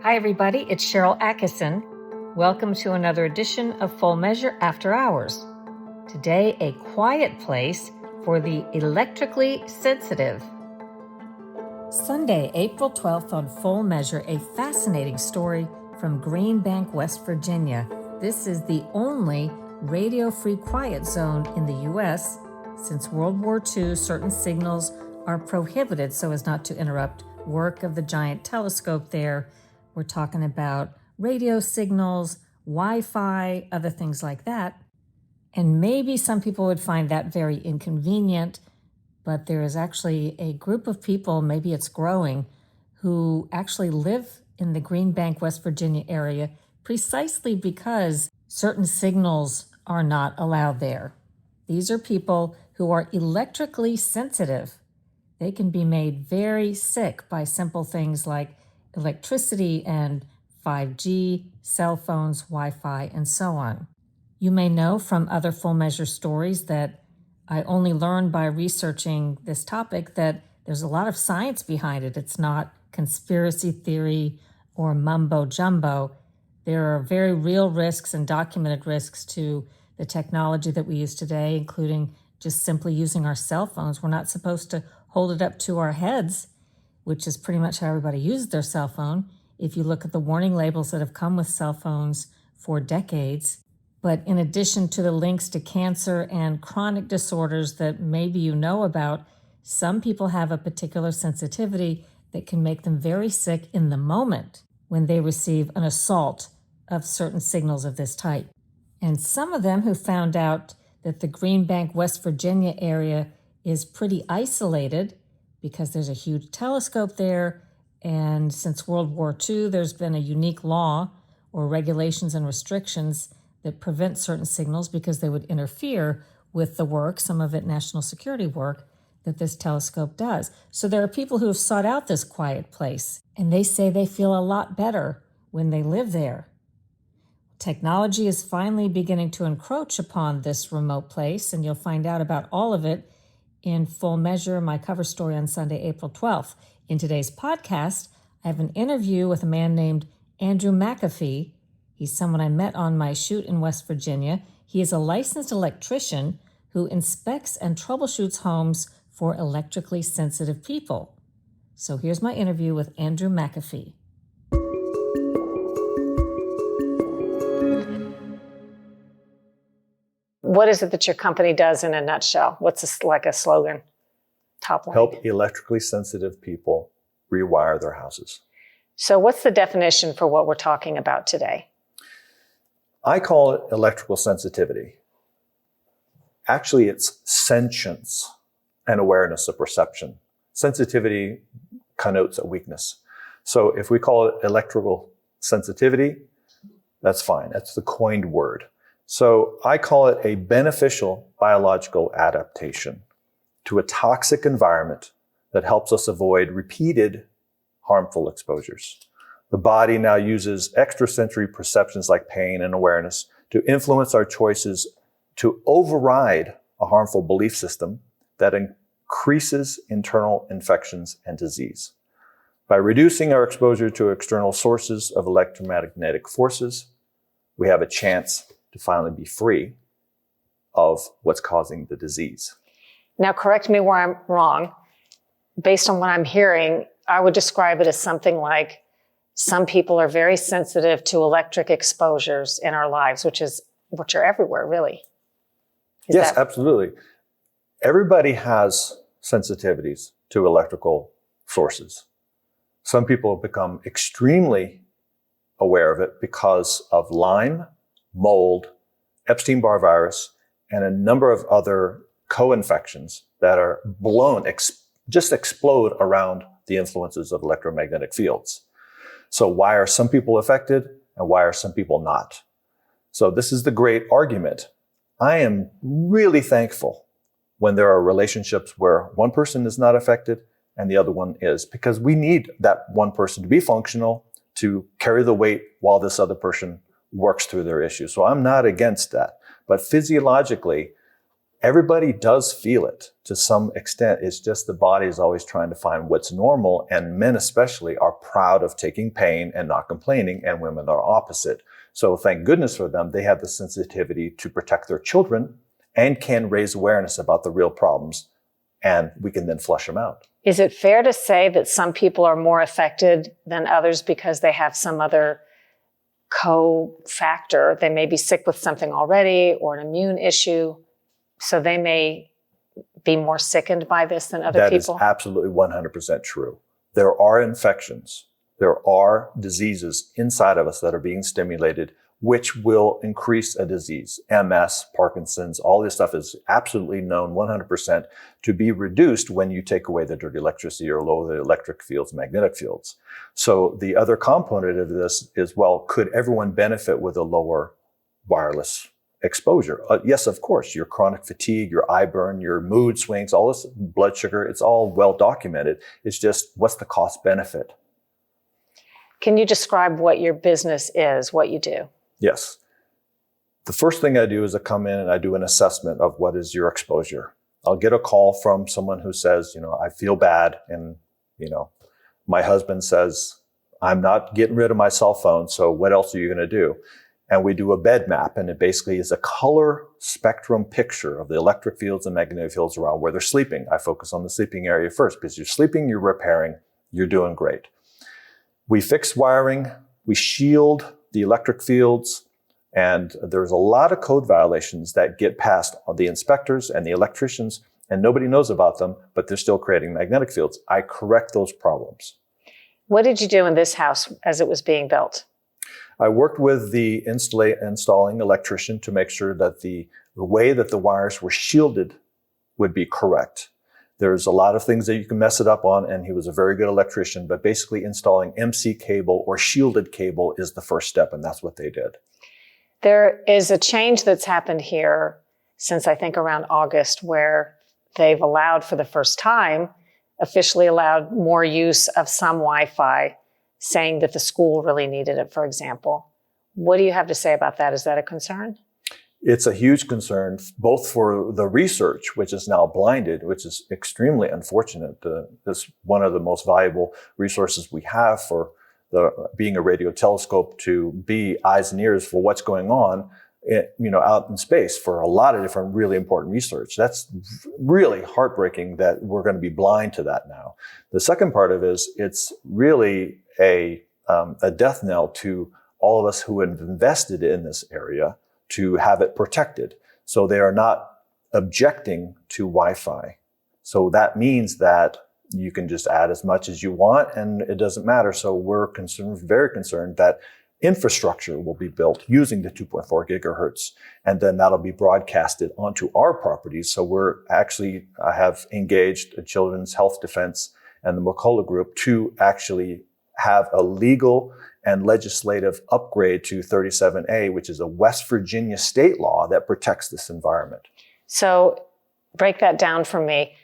Hi, everybody. It's Sharyl Attkisson. Welcome to another edition of Full Measure After Hours. Today, a quiet place for the electrically sensitive. Sunday, April 12th on Full Measure, a fascinating story from Greenbank, West Virginia. This is the only radio-free quiet zone in the U.S. Since World War II, certain signals are prohibited so as not to interrupt work of the giant telescope there. We're talking about radio signals, Wi-Fi, other things like that. And maybe some people would find that very inconvenient, but there is actually a group of people, maybe it's growing, who actually live in the Greenbank, West Virginia area precisely because certain signals are not allowed there. These are people who are electrically sensitive. They can be made very sick by simple things like electricity and 5G, cell phones, Wi-Fi, and so on. You may know from other Full Measure stories that I only learned by researching this topic that there's a lot of science behind it. It's not conspiracy theory or mumbo jumbo. There are very real risks and documented risks to the technology that we use today, including just simply using our cell phones. We're not supposed to hold it up to our heads, which is pretty much how everybody uses their cell phone. If you look at the warning labels that have come with cell phones for decades. But in addition to the links to cancer and chronic disorders that maybe you know about, some people have a particular sensitivity that can make them very sick in the moment when they receive an assault of certain signals of this type. And some of them who found out that the Greenbank, West Virginia area is pretty isolated because there's a huge telescope there, and since World War II, there's been a unique law or regulations and restrictions that prevent certain signals because they would interfere with the work, some of it national security work, that this telescope does. So there are people who have sought out this quiet place, and they say they feel a lot better when they live there. Technology is finally beginning to encroach upon this remote place, and you'll find out about all of it in Full Measure, my cover story on Sunday, April 12th. In today's podcast, I have an interview with a man named Andrew McAfee. He's someone I met on my shoot in West Virginia. He is a licensed electrician who inspects and troubleshoots homes for electrically sensitive people. So here's my interview with Andrew McAfee. What is it that your company does in a nutshell? What's like a slogan? Top line. Help electrically sensitive people rewire their houses. So what's the definition for what we're talking about today? I call it electrical sensitivity. Actually, it's sentience and awareness of perception. Sensitivity connotes a weakness. So if we call it electrical sensitivity, that's fine. That's the coined word. So I call it a beneficial biological adaptation to a toxic environment that helps us avoid repeated harmful exposures. The body now uses extrasensory perceptions like pain and awareness to influence our choices to override a harmful belief system that increases internal infections and disease. By reducing our exposure to external sources of electromagnetic forces, we have a chance to finally be free of what's causing the disease. Now, correct me where I'm wrong. Based on what I'm hearing, I would describe it as something like some people are very sensitive to electric exposures in our lives, which are everywhere, really. Yes, absolutely. Everybody has sensitivities to electrical sources. Some people become extremely aware of it because of Lyme, mold, Epstein-Barr virus, and a number of other co-infections that are just explode around the influences of electromagnetic fields. So why are some people affected and why are some people not? So this is the great argument. I am really thankful when there are relationships where one person is not affected and the other one is, because we need that one person to be functional to carry the weight while this other person works through their issues. So I'm not against that. But physiologically, Everybody does feel it to some extent. It's just the body is always trying to find what's normal. And men especially are proud of taking pain and not complaining. And women are opposite. So thank goodness for them. They have the sensitivity to protect their children and can raise awareness about the real problems. And we can then flush them out. Is it fair to say that some people are more affected than others because they have some other co-factor? They may be sick with something already or an immune issue. So they may be more sickened by this than other people? That is absolutely 100% true. There are infections. There are diseases inside of us that are being stimulated, which will increase a disease. MS, Parkinson's, all this stuff is absolutely known 100% to be reduced when you take away the dirty electricity or lower the electric fields, magnetic fields. So the other component of this is, well, could everyone benefit with a lower wireless exposure? Yes, of course. Your chronic fatigue, your eye burn, your mood swings, all this blood sugar, it's all well documented. It's just, what's the cost benefit? Can you describe what your business is, what you do? Yes. The first thing I do is I come in and I do an assessment of what is your exposure. I'll get a call from someone who says, I feel bad. And, my husband says, I'm not getting rid of my cell phone. So what else are you going to do? And we do a bed map. And it basically is a color spectrum picture of the electric fields and magnetic fields around where they're sleeping. I focus on the sleeping area first because you're sleeping, you're repairing, you're doing great. We fix wiring, we shield the electric fields, and there's a lot of code violations that get past on the inspectors and the electricians, and nobody knows about them, but they're still creating magnetic fields. I correct those problems. What did you do in this house as it was being built? I worked with the installing electrician to make sure that the way that the wires were shielded would be correct. There's a lot of things that you can mess it up on, and he was a very good electrician, but basically installing MC cable or shielded cable is the first step, and that's what they did. There is a change that's happened here since I think around August, where they've allowed for the first time, officially allowed more use of some Wi-Fi, saying that the school really needed it, for example. What do you have to say about that? Is that a concern? It's a huge concern, both for the research, which is now blinded, which is extremely unfortunate. It's one of the most valuable resources we have for being a radio telescope to be eyes and ears for what's going on, out in space for a lot of different really important research. That's really heartbreaking that we're going to be blind to that now. The second part of it is it's really a death knell to all of us who have invested in this area to have it protected. So they are not objecting to Wi-Fi. So that means that you can just add as much as you want and it doesn't matter. So we're very concerned that infrastructure will be built using the 2.4 gigahertz, and then that'll be broadcasted onto our properties. So I have engaged a Children's Health Defense and the McCullough Group to actually have a legal and legislative upgrade to 37A, which is a West Virginia state law that protects this environment. So break that down for me.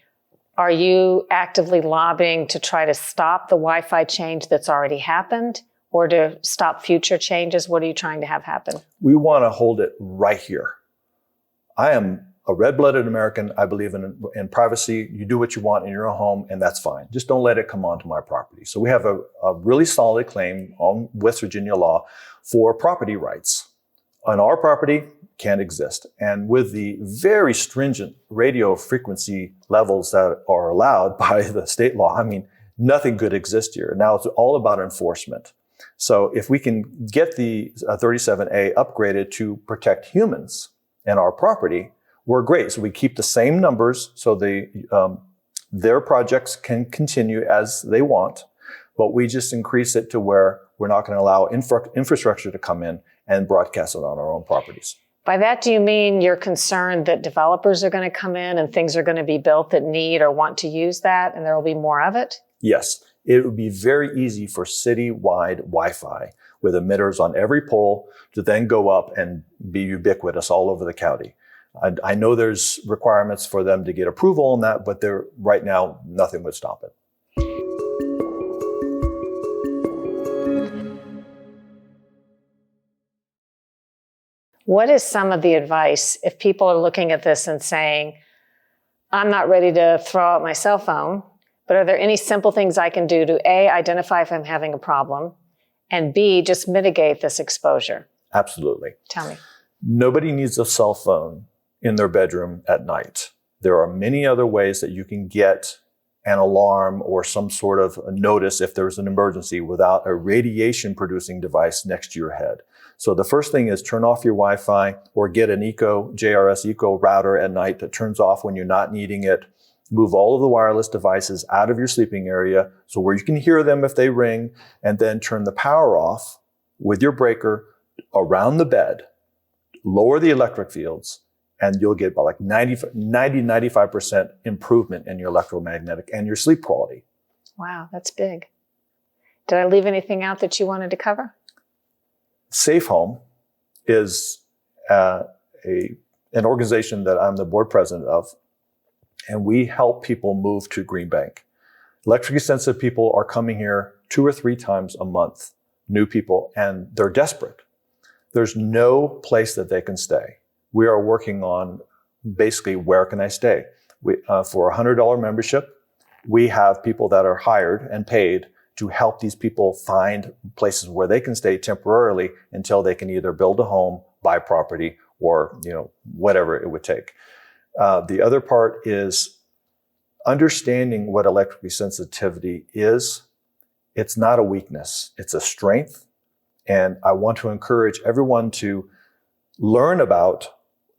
Are you actively lobbying to try to stop the Wi-Fi change that's already happened or to stop future changes? What are you trying to have happen? We want to hold it right here. I am a red-blooded American. I believe in privacy. You do what you want in your own home, and that's fine. Just don't let it come onto my property. So we have a really solid claim on West Virginia law for property rights. On our property, can't exist. And with the very stringent radio frequency levels that are allowed by the state law, nothing could exist here. Now it's all about enforcement. So if we can get the 37A upgraded to protect humans and our property, we're great. So we keep the same numbers so their projects can continue as they want, but we just increase it to where we're not going to allow infrastructure to come in and broadcast it on our own properties. By that, do you mean you're concerned that developers are going to come in and things are going to be built that need or want to use that and there will be more of it? Yes. It would be very easy for citywide Wi-Fi with emitters on every pole to then go up and be ubiquitous all over the county. I know there's requirements for them to get approval on that, but right now, nothing would stop it. What is some of the advice if people are looking at this and saying, I'm not ready to throw out my cell phone, but are there any simple things I can do to A, identify if I'm having a problem, and B, just mitigate this exposure? Absolutely. Tell me. Nobody needs a cell phone in their bedroom at night. There are many other ways that you can get an alarm or some sort of a notice if there's an emergency without a radiation producing device next to your head. So the first thing is turn off your Wi-Fi or get an JRS Eco router at night that turns off when you're not needing it. Move all of the wireless devices out of your sleeping area so where you can hear them if they ring, and then turn the power off with your breaker around the bed. Lower the electric fields, and you'll get about like 95% improvement in your electromagnetic and your sleep quality. Wow, that's big. Did I leave anything out that you wanted to cover? Safe Home is an organization that I'm the board president of, and we help people move to Greenbank. Electrically sensitive people are coming here 2 or 3 times a month, new people, and they're desperate. There's no place that they can stay. We are working on basically where can I stay? For a $100 membership, we have people that are hired and paid to help these people find places where they can stay temporarily until they can either build a home, buy property, or whatever it would take. The other part is understanding what electrical sensitivity is. It's not a weakness, it's a strength. And I want to encourage everyone to learn about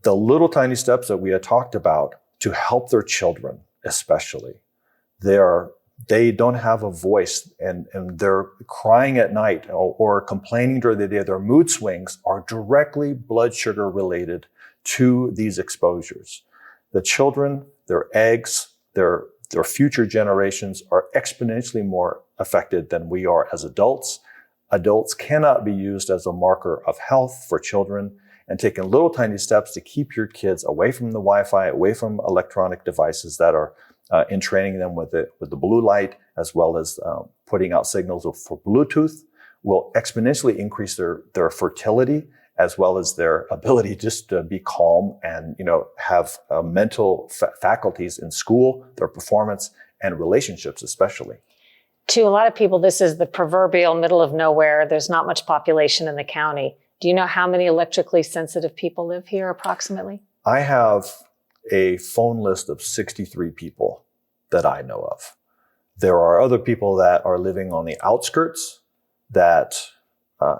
the little tiny steps that we had talked about to help their children, especially. They don't have a voice and they're crying at night or complaining during the day. Their mood swings are directly blood sugar related to these exposures. The children, their eggs, their future generations are exponentially more affected than we are as adults. Adults cannot be used as a marker of health for children, and taking little tiny steps to keep your kids away from the Wi-Fi, away from electronic devices that are entraining them with the blue light, as well as putting out signals for Bluetooth, will exponentially increase their fertility, as well as their ability just to be calm and have mental faculties in school, their performance, and relationships especially. To a lot of people, this is the proverbial middle of nowhere. There's not much population in the county. Do you know how many electrically sensitive people live here approximately? I have a phone list of 63 people that I know of. There are other people that are living on the outskirts that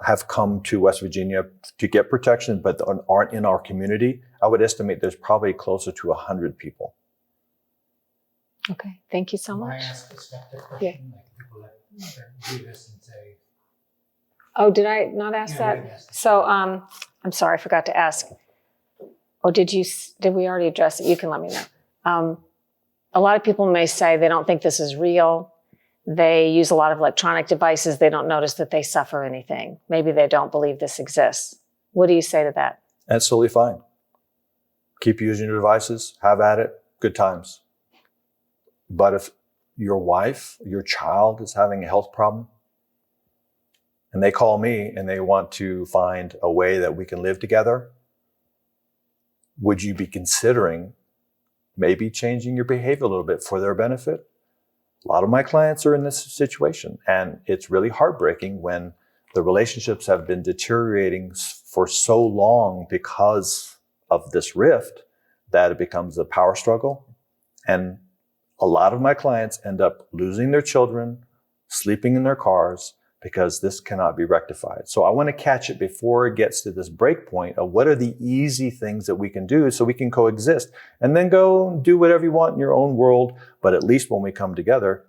have come to West Virginia to get protection, but aren't in our community. I would estimate there's probably closer to 100 people. Okay, thank you so much. Can I ask a skeptic question? Yeah. Like people that do this and say, Oh, did I not ask Yeah, that? yes. So, I'm sorry, I forgot to ask. Or did we already address it? You can let me know. A lot of people may say they don't think this is real. They use a lot of electronic devices. They don't notice that they suffer anything. Maybe they don't believe this exists. What do you say to that? That's totally fine. Keep using your devices, have at it, good times. But if your wife, your child is having a health problem, and they call me and they want to find a way that we can live together, would you be considering maybe changing your behavior a little bit for their benefit? A lot of my clients are in this situation, and it's really heartbreaking when the relationships have been deteriorating for so long because of this rift that it becomes a power struggle. And a lot of my clients end up losing their children, sleeping in their cars, because this cannot be rectified. So I want to catch it before it gets to this break point of what are the easy things that we can do so we can coexist, and then go do whatever you want in your own world. But at least when we come together,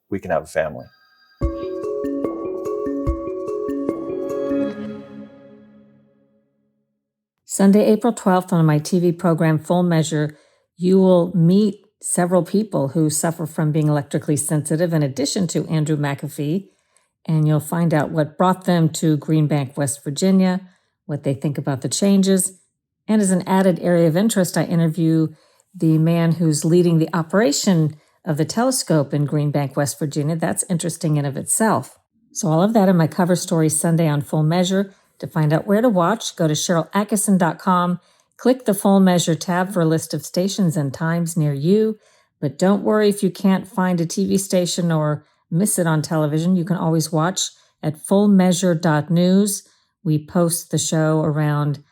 we can have a family. Sunday, April 12th on my TV program, Full Measure, you will meet several people who suffer from being electrically sensitive, in addition to Andrew McAfee, and you'll find out what brought them to Greenbank, West Virginia, what they think about the changes. And as an added area of interest, I interview the man who's leading the operation of the telescope in Greenbank, West Virginia. That's interesting in of itself. So all of that in my cover story Sunday on Full Measure. To find out where to watch, go to SharylAttkisson.com. Click the Full Measure tab for a list of stations and times near you. But don't worry if you can't find a TV station or miss it on television. You can always watch at fullmeasure.news. We post the show around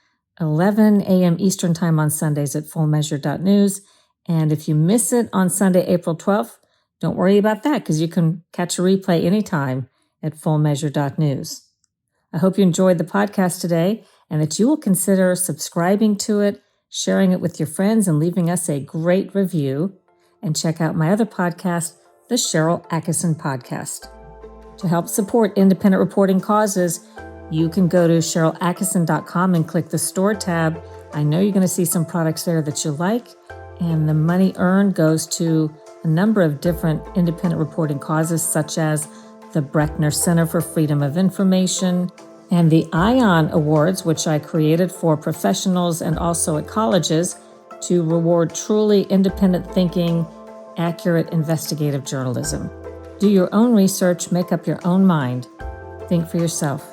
11 a.m. Eastern Time on Sundays at fullmeasure.news. And if you miss it on Sunday, April 12th, don't worry about that because you can catch a replay anytime at fullmeasure.news. I hope you enjoyed the podcast today and that you will consider subscribing to it, sharing it with your friends, and leaving us a great review. And check out my other podcast, the Sharyl Attkisson Podcast. To help support independent reporting causes, you can go to SharylAttkisson.com and click the Store tab. I know you're going to see some products there that you like, and the money earned goes to a number of different independent reporting causes, such as the Breckner Center for Freedom of Information and the ION Awards, which I created for professionals and also at colleges to reward truly independent thinking, accurate investigative journalism. Do your own research, make up your own mind. Think for yourself.